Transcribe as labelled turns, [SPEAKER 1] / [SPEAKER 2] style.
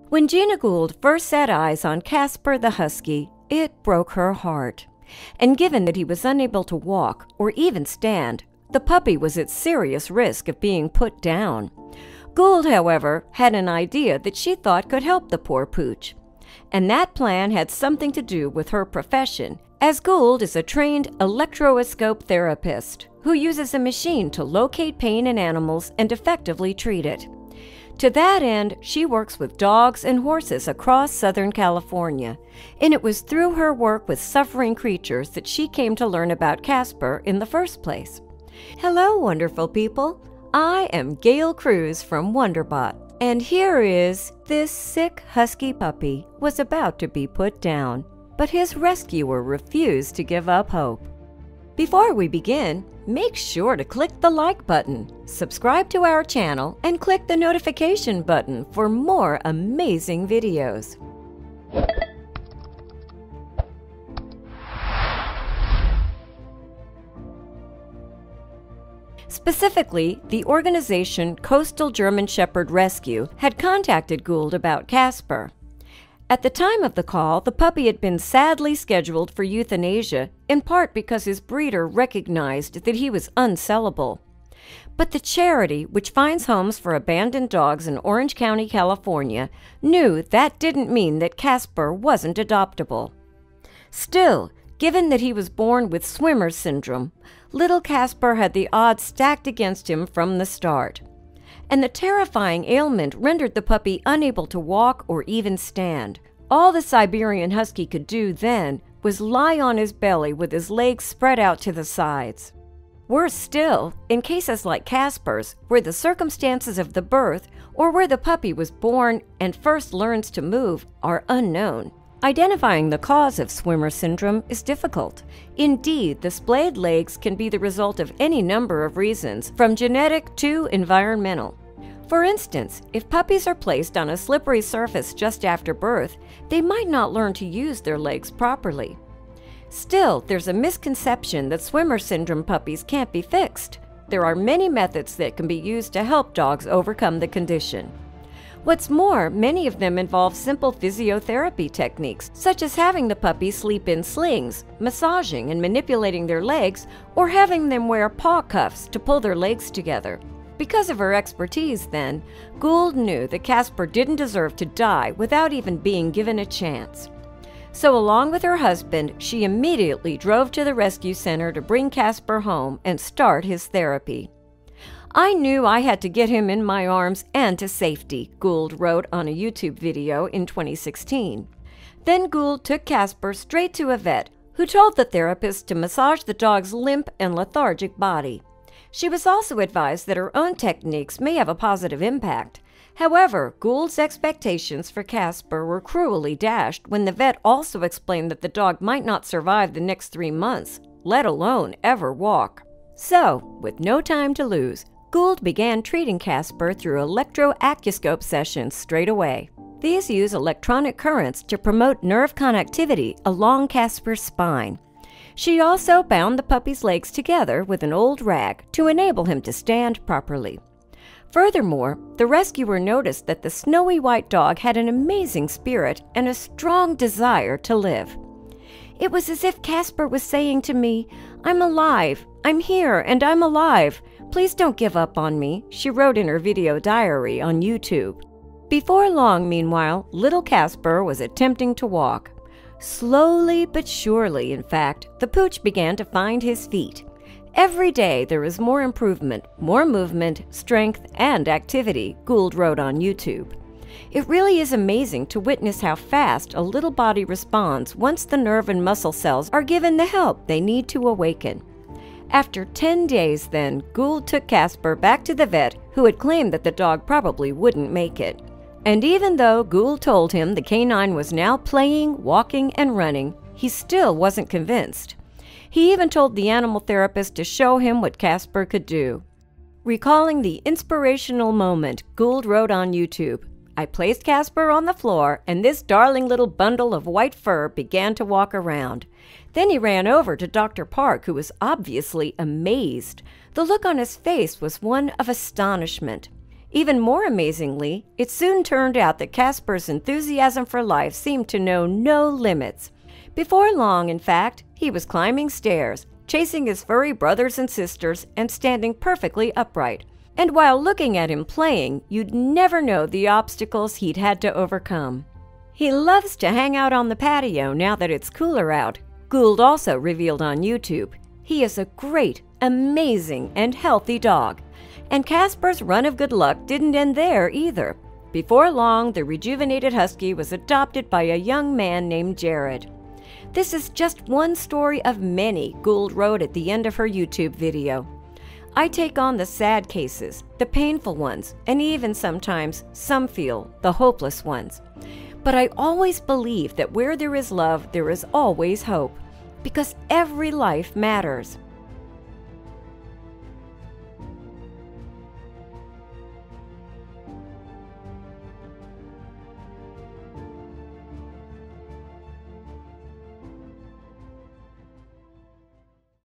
[SPEAKER 1] When Gina Gould first set eyes on Casper the Husky, it broke her heart. And given that he was unable to walk or even stand, the puppy was at serious risk of being put down. Gould, however, had an idea that she thought could help the poor pooch. And that plan had something to do with her profession, as Gould is a trained electroscope therapist who uses a machine to locate pain in animals and effectively treat it. To that end, she works with dogs and horses across Southern California, and it was through her work with suffering creatures that she came to learn about Casper in the first place. Hello, wonderful people. I am Gail Cruz from Wonderbot, and here is this sick husky puppy was about to be put down, but his rescuer refused to give up hope. Before we begin, make sure to click the like button, subscribe to our channel, and click the notification button for more amazing videos. Specifically, the organization Coastal German Shepherd Rescue had contacted Gould about Casper. At the time of the call, the puppy had been sadly scheduled for euthanasia, in part because his breeder recognized that he was unsellable. But the charity, which finds homes for abandoned dogs in Orange County, California, knew that didn't mean that Casper wasn't adoptable. Still, given that he was born with swimmer's syndrome, little Casper had the odds stacked against him from the start. And the terrifying ailment rendered the puppy unable to walk or even stand. All the Siberian Husky could do then was lie on his belly with his legs spread out to the sides. Worse still, in cases like Casper's, where the circumstances of the birth or where the puppy was born and first learns to move are unknown, identifying the cause of swimmer syndrome is difficult. Indeed, the splayed legs can be the result of any number of reasons, from genetic to environmental. For instance, if puppies are placed on a slippery surface just after birth, they might not learn to use their legs properly. Still, there's a misconception that swimmer syndrome puppies can't be fixed. There are many methods that can be used to help dogs overcome the condition. What's more, many of them involve simple physiotherapy techniques, such as having the puppy sleep in slings, massaging and manipulating their legs, or having them wear paw cuffs to pull their legs together. Because of her expertise, then, Gould knew that Casper didn't deserve to die without even being given a chance. So along with her husband, she immediately drove to the rescue center to bring Casper home and start his therapy. I knew I had to get him in my arms and to safety, Gould wrote on a YouTube video in 2016. Then Gould took Casper straight to a vet, who told the therapist to massage the dog's limp and lethargic body. She was also advised that her own techniques may have a positive impact. However, Gould's expectations for Casper were cruelly dashed when the vet also explained that the dog might not survive the next 3 months, let alone ever walk. So, with no time to lose, Gould began treating Casper through electroacuoscope sessions straight away. These use electronic currents to promote nerve connectivity along Casper's spine. She also bound the puppy's legs together with an old rag to enable him to stand properly. Furthermore, the rescuer noticed that the snowy white dog had an amazing spirit and a strong desire to live. It was as if Casper was saying to me, "I'm alive, I'm here, and I'm alive. Please don't give up on me," she wrote in her video diary on YouTube. Before long, meanwhile, little Casper was attempting to walk. Slowly but surely, in fact, the pooch began to find his feet. Every day there is more improvement, more movement, strength, and activity, Gould wrote on YouTube. It really is amazing to witness how fast a little body responds once the nerve and muscle cells are given the help they need to awaken. After 10 days then, Gould took Casper back to the vet, who had claimed that the dog probably wouldn't make it. And even though Gould told him the canine was now playing, walking, and running, he still wasn't convinced. He even told the animal therapist to show him what Casper could do. Recalling the inspirational moment, Gould wrote on YouTube, "I placed Casper on the floor, and this darling little bundle of white fur began to walk around. Then he ran over to Dr. Park, who was obviously amazed. The look on his face was one of astonishment. Even more amazingly, it soon turned out that Casper's enthusiasm for life seemed to know no limits. Before long, in fact, he was climbing stairs, chasing his furry brothers and sisters, and standing perfectly upright. And while looking at him playing, you'd never know the obstacles he'd had to overcome. He loves to hang out on the patio now that it's cooler out, Gould also revealed on YouTube. He is a great, amazing, and healthy dog. And Casper's run of good luck didn't end there either. Before long, the rejuvenated Husky was adopted by a young man named Jared. This is just one story of many, Gould wrote at the end of her YouTube video. I take on the sad cases, the painful ones, and even sometimes, some feel, the hopeless ones. But I always believe that where there is love, there is always hope, because every life matters.